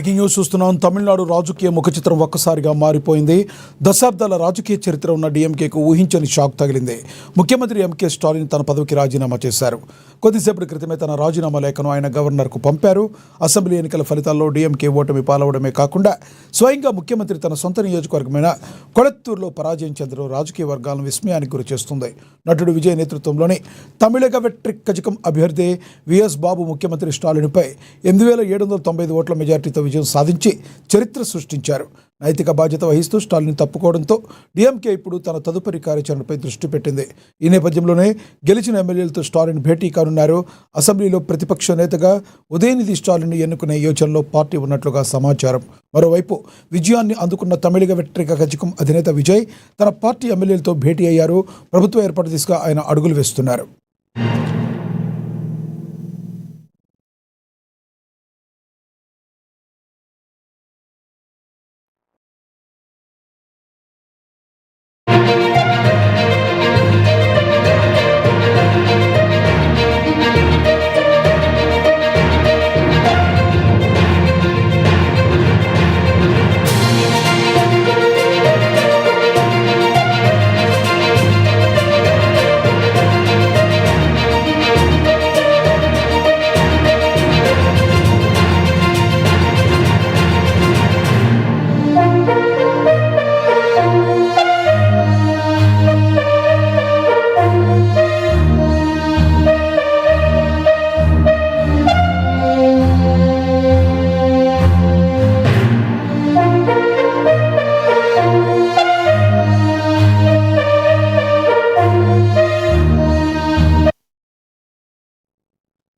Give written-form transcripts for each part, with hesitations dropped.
Breaking news చూస్తున్నాం. తమిళనాడు రాజకీయ ముఖచిత్రం ఒక్కసారిగా మారిపోయింది. దశాబ్దాల రాజకీయ చరిత్ర ఉన్న డీఎంకేకు ఊహించని షాక్ తగిలింది. ముఖ్యమంత్రి ఎంకే స్టాలిన్ తన పదవికి రాజీనామా చేశారు. కొద్దిసేపటి క్రితమే తన రాజీనామా లేఖను ఆయన గవర్నర్కు పంపారు. అసెంబ్లీ ఎన్నికల ఫలితాల్లో డీఎంకే ఓటమి పాలవడమే కాకుండా స్వయంగా ముఖ్యమంత్రి తన సొంత నియోజకవర్గమైన కొళత్తూరులో పరాజయం చెందడం రాజకీయ వర్గాలను విస్మయానికి గురిచేస్తుంది. నటుడు విజయ్ నేతృత్వంలోని తమిళగ వెట్రిక్ కజకం అభ్యర్థి విఎస్ బాబు ముఖ్యమంత్రి స్టాలిన్పై 8,795 ఓట్ల మెజార్టీతో విజయం సాధించి చరిత్ర సృష్టించారు. నైతిక బాధ్యత వహిస్తూ స్టాలిన్ తప్పుకోవడంతో డీఎంకే ఇప్పుడు తన తదుపరి కార్యాచరణపై దృష్టి పెట్టింది. ఈ నేపథ్యంలోనే గెలిచిన ఎమ్మెల్యేలతో స్టాలిన్ భేటీ కానున్నారు. అసెంబ్లీలో ప్రతిపక్ష నేతగా ఉదయనిధి స్టాలిన్ ఎన్నుకునే యోచనలో పార్టీ ఉన్నట్లుగా సమాచారం. మరోవైపు విజయాన్ని అందుకున్న తమిళగ వెట్రిక కజకం అధినేత విజయ్ తన పార్టీ ఎమ్మెల్యేలతో భేటీ అయ్యారు. ప్రభుత్వ ఏర్పాటు దిశగా ఆయన అడుగులు వేస్తున్నారు.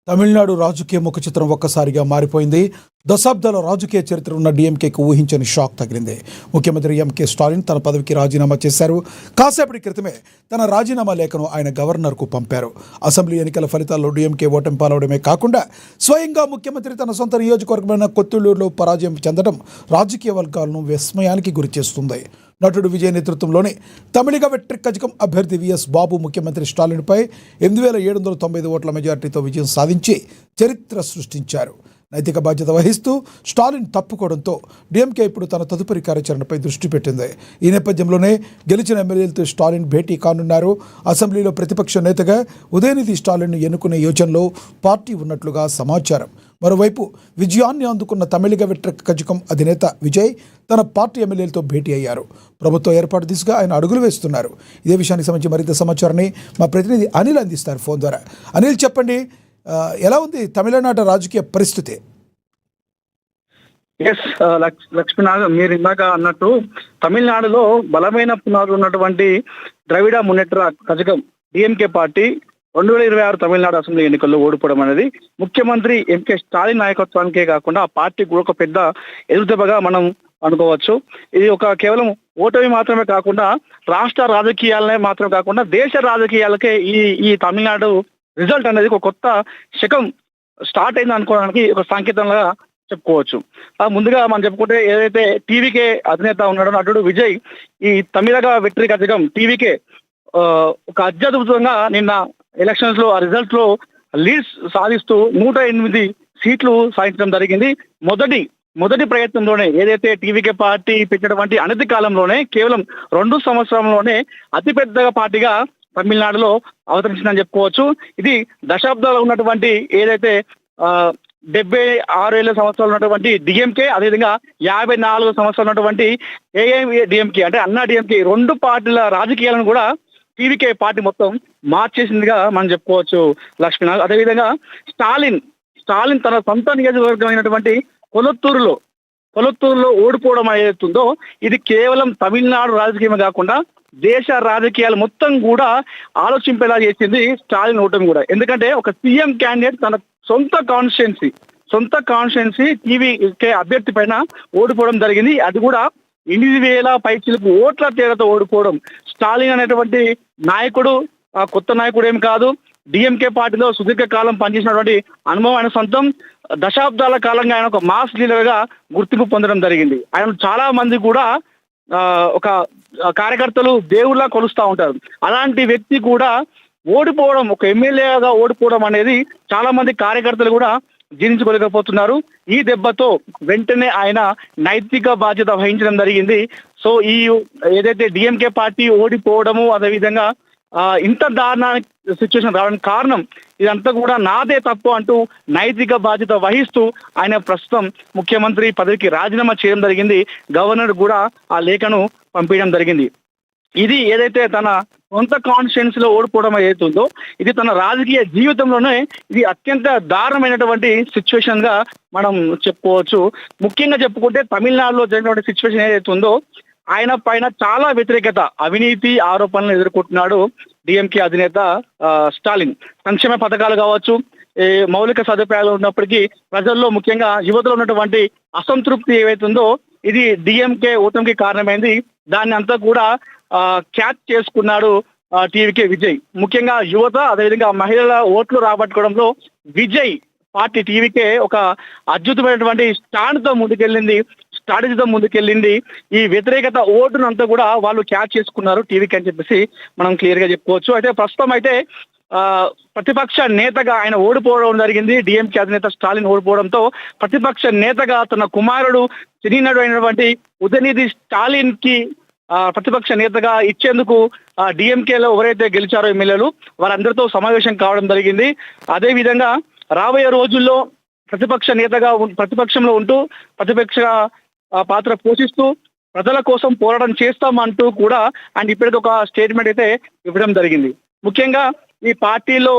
తమిళనాడు రాజకీయ ముఖచిత్రం ఒక్కసారిగా మారిపోయింది. దశాబ్దాల రాజకీయ చరిత్ర ఉన్న డీఎంకేకు ఊహించని షాక్ తగిలింది. ముఖ్యమంత్రి ఎంకే స్టాలిన్ తన పదవికి రాజీనామా చేశారు. కాసేపటి క్రితమే తన రాజీనామా లేఖను ఆయన గవర్నర్కు పంపారు. అసెంబ్లీ ఎన్నికల ఫలితాల్లో డీఎంకే ఓటమి పాలవడమే కాకుండా స్వయంగా ముఖ్యమంత్రి తన సొంత నియోజకవర్గమైన కొత్తూరులో పరాజయం చెందడం రాజకీయ వర్గాలను విస్మయానికి గురిచేస్తుంది. నటుడు విజయ్ నేతృత్వంలోని తమిళగ వెట్రిక్ కజకం అభ్యర్థి విఎస్ బాబు ముఖ్యమంత్రి స్టాలిన్పై 8,795 ఓట్ల మెజార్టీతో విజయం సాధించి చరిత్ర సృష్టించారు. నైతిక బాధ్యత వహిస్తూ స్టాలిన్ తప్పుకోవడంతో డీఎంకే ఇప్పుడు తన తదుపరి కార్యాచరణపై దృష్టి పెట్టింది. ఈ నేపథ్యంలోనే గెలిచిన ఎమ్మెల్యేలతో స్టాలిన్ భేటీ కానున్నారు. అసెంబ్లీలో ప్రతిపక్ష నేతగా ఉదయనిధి స్టాలిన్ ఎన్నుకునే యోచనలో పార్టీ ఉన్నట్లుగా సమాచారం. మరోవైపు విజయాన్ని అందుకున్న తమిళగ వెట్రిక్ కజకం అధినేత విజయ్ తన పార్టీ ఎమ్మెల్యేలతో భేటీ అయ్యారు. ప్రభుత్వ ఏర్పాటు దిశగా ఆయన అడుగులు వేస్తున్నారు. ఇదే విషయానికి సంబంధించి మరింత సమాచారాన్ని మా ప్రతినిధి అనిల్ అందిస్తారు ఫోన్ ద్వారా. అనిల్, చెప్పండి, ఎలా ఉంది తమిళనాడు రాజకీయ పరిస్థితి? లక్ష్మీనాథ్, మీరు ఇందాక అన్నట్టు తమిళనాడులో బలమైన పునాదులు ఉన్నటువంటి Dravida Munnetra Kazhagam DMK party 2026 Tamil Nadu assembly ఎన్నికల్లో ఓడిపోవడం అనేది ముఖ్యమంత్రి ఎంకే స్టాలిన్ నాయకత్వానికే కాకుండా ఆ పార్టీ కూడా ఒక పెద్ద ఎదురుదెబ్బగా మనం అనుకోవచ్చు. ఇది ఒక కేవలం ఓటమి మాత్రమే కాకుండా రాష్ట్ర రాజకీయాలనే మాత్రమే కాకుండా దేశ రాజకీయాలకే ఈ తమిళనాడు రిజల్ట్ అనేది ఒక కొత్త శకం స్టార్ట్ అయింది అనుకోవడానికి ఒక సంకేతంగా చెప్పుకోవచ్చు. ముందుగా మనం చెప్పుకుంటే ఏదైతే టీవీకే అధినేత ఉన్నాడో నటుడు విజయ్ ఈ తమిళగ వెట్రిక్ కజకం టీవీకే ఒక అత్యద్భుతంగా నిన్న ఎలక్షన్స్ లో ఆ రిజల్ట్ లో లీడ్స్ సాధిస్తూ 108 సీట్లు సాధించడం జరిగింది. మొదటి ప్రయత్నంలోనే ఏదైతే టీవీకే పార్టీ పెట్టినటువంటి అనతి కాలంలోనే కేవలం 2 సంవత్సరంలోనే అతిపెద్ద పార్టీగా తమిళనాడులో అవతరించిందని చెప్పుకోవచ్చు. ఇది దశాబ్దాలు ఉన్నటువంటి ఏదైతే 76 సంవత్సరాలు ఉన్నటువంటి డిఎంకే, అదేవిధంగా 54 సంవత్సరాలు ఉన్నటువంటి ఏఐడిఎంకే అంటే అన్నా డిఎంకే 2 పార్టీల రాజకీయాలను కూడా టీవీకే పార్టీ మొత్తం మార్చేసిందిగా మనం చెప్పుకోవచ్చు లక్ష్మీనాథ్. అదేవిధంగా స్టాలిన్ తన సొంత నియోజకవర్గమైనటువంటి కొలత్తూరులో ఓడిపోవడం ఏదైతుందో ఇది కేవలం తమిళనాడు రాజకీయమే కాకుండా దేశ రాజకీయాలు మొత్తం కూడా ఆలోచింపేలా చేసింది స్టాలిన్ ఓటమి కూడా. ఎందుకంటే ఒక సీఎం క్యాండిడేట్ తన సొంత కాన్స్టిట్యున్సీ టీవీకే అభ్యర్థి పైన ఓడిపోవడం జరిగింది. అది కూడా 8,000 పైచిలకు ఓట్ల తేడాతో ఓడిపోవడం. స్టాలిన్ అనేటువంటి నాయకుడు కొత్త నాయకుడు ఏం కాదు. డిఎంకే పార్టీలో సుదీర్ఘ కాలం పనిచేసినటువంటి అనుభవం ఆయన సొంతం. దశాబ్దాల కాలంగా ఆయన ఒక మాస్ లీడర్ గా గుర్తింపు పొందడం జరిగింది. ఆయన చాలా మంది కూడా ఒక కార్యకర్తలు దేవుళ్ళ కొలుస్తూ ఉంటారు. అలాంటి వ్యక్తి కూడా ఓడిపోవడం, ఒక ఎమ్మెల్యేగా ఓడిపోవడం అనేది చాలా మంది కార్యకర్తలు కూడా జీర్ణించుకోలేకపోతున్నారు. ఈ దెబ్బతో వెంటనే ఆయన నైతిక బాధ్యత వహించడం జరిగింది. సో ఈ ఏదైతే డిఎంకే పార్టీ ఓడిపోవడము, అదేవిధంగా ఇంత దారుణ సిచ్యువేషన్ రావడానికి కారణం ఇదంతా కూడా నాదే తప్పు అంటూ నైతిక బాధ్యత వహిస్తూ ఆయన ప్రస్తుతం ముఖ్యమంత్రి పదవికి రాజీనామా చేయడం జరిగింది. గవర్నర్ కూడా ఆ లేఖను పంపించడం జరిగింది. ఇది ఏదైతే తన సొంత కాన్స్టిట్యుయెన్సీ లో ఓడిపోవడం ఏదైతుందో ఇది తన రాజకీయ జీవితంలోనే ఇది అత్యంత దారుణమైనటువంటి సిచ్యువేషన్ గా మనం చెప్పుకోవచ్చు. ముఖ్యంగా చెప్పుకుంటే తమిళనాడులో జరిగినటువంటి సిచ్యువేషన్ ఏదైతే ఉందో ఆయన పైన చాలా వ్యతిరేకత, అవినీతి ఆరోపణలు ఎదుర్కొంటున్నాడు డిఎంకే అధినేత స్టాలిన్. సంక్షేమ పథకాలు కావచ్చు, మౌలిక సదుపాయాలు ఉన్నప్పటికీ ప్రజల్లో ముఖ్యంగా యువతలో ఉన్నటువంటి అసంతృప్తి ఏవైతుందో ఇది డిఎంకే ఓటమికి కారణమైంది. దాన్ని అంతా కూడా క్యాచ్ చేసుకున్నాడు టీవీకే విజయ్. ముఖ్యంగా యువత అదేవిధంగా మహిళల ఓట్లు రాబట్టుకోవడంలో విజయ్ పార్టీ టీవీకే ఒక అద్భుతమైనటువంటి స్టాండ్తో ముందుకెళ్ళింది, స్ట్రాటజీతో ముందుకెళ్ళింది. ఈ వ్యతిరేకత ఓటును అంతా కూడా వాళ్ళు క్యాచ్ చేసుకున్నారు టీవీకి అని చెప్పేసి మనం క్లియర్ గా చెప్పుకోవచ్చు. అయితే ప్రస్తుతం అయితే ప్రతిపక్ష నేతగా ఆయన ఓడిపోవడం జరిగింది. డిఎంకే అధినేత స్టాలిన్ ఓడిపోవడంతో ప్రతిపక్ష నేతగా తన కుమారుడు సినీ నటుడు అయినటువంటి ఉదయనిధి స్టాలిన్ కి ప్రతిపక్ష నేతగా ఇచ్చేందుకు డిఎంకేలో ఎవరైతే గెలిచారో ఎమ్మెల్యేలు వారందరితో సమావేశం కావడం జరిగింది. అదే విధంగా రాబోయే రోజుల్లో ప్రతిపక్షంలో ఉంటూ ప్రతిపక్ష పాత్ర పోషిస్తూ ప్రజల కోసం పోరాటం చేస్తామంటూ కూడా ఆయన ఇప్పటికీ ఒక స్టేట్మెంట్ అయితే ఇవ్వడం జరిగింది. ముఖ్యంగా ఈ పార్టీలో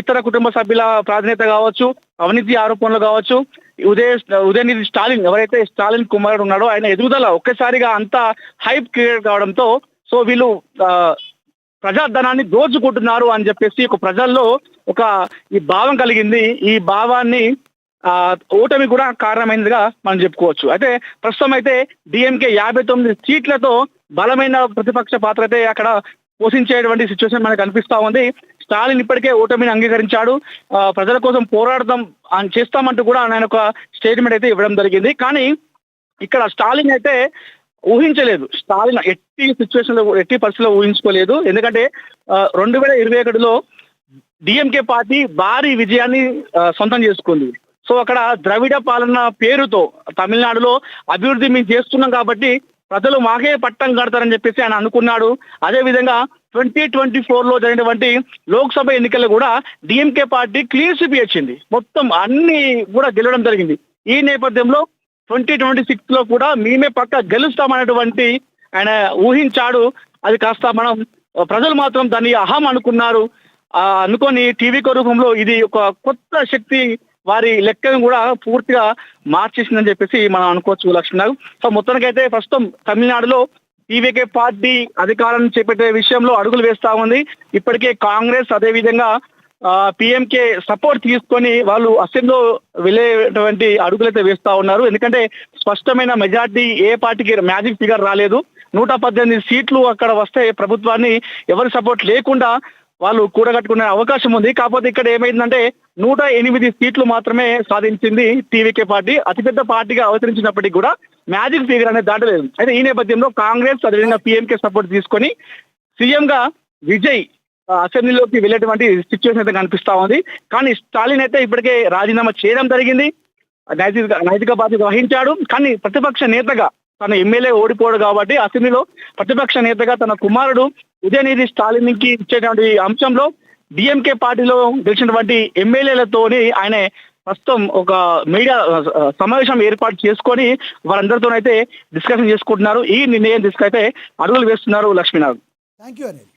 ఇతర కుటుంబ సభ్యుల ప్రాధాన్యత కావచ్చు, అవినీతి ఆరోపణలు కావచ్చు, ఉదయనిధి స్టాలిన్ ఎవరైతే స్టాలిన్ కుమారుడు ఉన్నాడో ఆయన ఎదుగుదల ఒక్కసారిగా అంత హైప్ క్రియేట్ కావడంతో సో వీళ్ళు ప్రజాధనాన్ని దోచుకుంటున్నారు అని చెప్పేసి ఒక ప్రజల్లో ఒక ఈ భావం కలిగింది. ఈ భావాన్ని ఓటమి కూడా కారణమైనదిగా మనం చెప్పుకోవచ్చు. అయితే ప్రస్తుతం అయితే డిఎంకే 59 సీట్లతో బలమైన ప్రతిపక్ష పాత్ర అయితే అక్కడ పోషించేటువంటి సిచ్యువేషన్ మనకు కనిపిస్తా ఉంది. స్టాలిన్ ఇప్పటికే ఓటమిని అంగీకరించాడు. ప్రజల కోసం పోరాడదాం చేస్తామంటూ కూడా ఆయన ఒక స్టేట్మెంట్ అయితే ఇవ్వడం జరిగింది. కానీ ఇక్కడ స్టాలిన్ అయితే ఊహించలేదు. స్టాలిన్ ఎట్టి పరిస్థితుల్లో ఊహించుకోలేదు. ఎందుకంటే 2021లో డిఎంకే పార్టీ భారీ విజయాన్ని సొంతం చేసుకుంది. సో అక్కడ ద్రవిడ పాలన పేరుతో తమిళనాడులో అభివృద్ధి మేము చేస్తున్నాం కాబట్టి ప్రజలు మాకే పట్టం కడతారని చెప్పేసి ఆయన అనుకున్నాడు. అదేవిధంగా 2024లో జరిగినటువంటి లోక్సభ ఎన్నికల్లో కూడా డిఎంకే పార్టీ క్లీన్ స్వీప్ ఇచ్చింది. మొత్తం అన్ని కూడా గెలవడం జరిగింది. ఈ నేపథ్యంలో 2026లో కూడా మేమే పక్క గెలుస్తామనేటువంటి ఆయన ఊహించాడు. అది కాస్త ప్రజలు మాత్రం దాన్ని అహం అనుకున్నారు. అనుకొని టీవీ రూపంలో ఇది ఒక కొత్త శక్తి వారి లెక్కను కూడా పూర్తిగా మార్చేసిందని చెప్పేసి మనం అనుకోవచ్చు లక్ష్మణ్. సో మొత్తానికైతే ప్రస్తుతం తమిళనాడులో టీవీకే పార్టీ అధికారాన్ని చేపట్టే విషయంలో అడుగులు వేస్తా ఉంది. ఇప్పటికే కాంగ్రెస్ అదేవిధంగా పిఎంకే సపోర్ట్ తీసుకొని వాళ్ళు అసెంబ్లీలో వెళ్ళేటువంటి అడుగులైతే వేస్తా ఉన్నారు. ఎందుకంటే స్పష్టమైన మెజార్టీ ఏ పార్టీకి మ్యాజిక్ ఫిగర్ రాలేదు. 118 సీట్లు అక్కడ వస్తే ప్రభుత్వాన్ని ఎవరి సపోర్ట్ లేకుండా వాళ్ళు కూడగట్టుకునే అవకాశం ఉంది. కాకపోతే ఇక్కడ ఏమైందంటే 108 సీట్లు మాత్రమే సాధించింది టీవీకే పార్టీ. అతిపెద్ద పార్టీగా అవతరించినప్పటికీ కూడా మ్యాజిక్ ఫిగర్ అనేది దాటలేదు. అయితే ఈ నేపథ్యంలో కాంగ్రెస్ అదేవిధంగా పిఎంకే సపోర్ట్ తీసుకొని సీఎం గా విజయ్ అసెంబ్లీలోకి వెళ్ళేటువంటి సిచ్యువేషన్ అయితే కనిపిస్తా ఉంది. కానీ స్టాలిన్ అయితే ఇప్పటికే రాజీనామా చేయడం జరిగింది, నైతిక బాధ్యత వహించాడు. కానీ ప్రతిపక్ష నేతగా తన ఎమ్మెల్యే ఓడిపోడు కాబట్టి అసెంబ్లీలో ప్రతిపక్ష నేతగా తన కుమారుడు ఉదయనిధి స్టాలిన్ కి ఇచ్చేటువంటి అంశంలో డిఎంకే పార్టీలో గెలిచినటువంటి ఎమ్మెల్యేలతోని ఆయన ప్రస్తుతం ఒక మీడియా సమావేశం ఏర్పాటు చేసుకొని వారందరితోనైతే డిస్కషన్ చేసుకుంటున్నారు. ఈ నిర్ణయం తీసుకైతే అడుగులు వేస్తున్నారు లక్ష్మీనాథ్. Thank you Anil.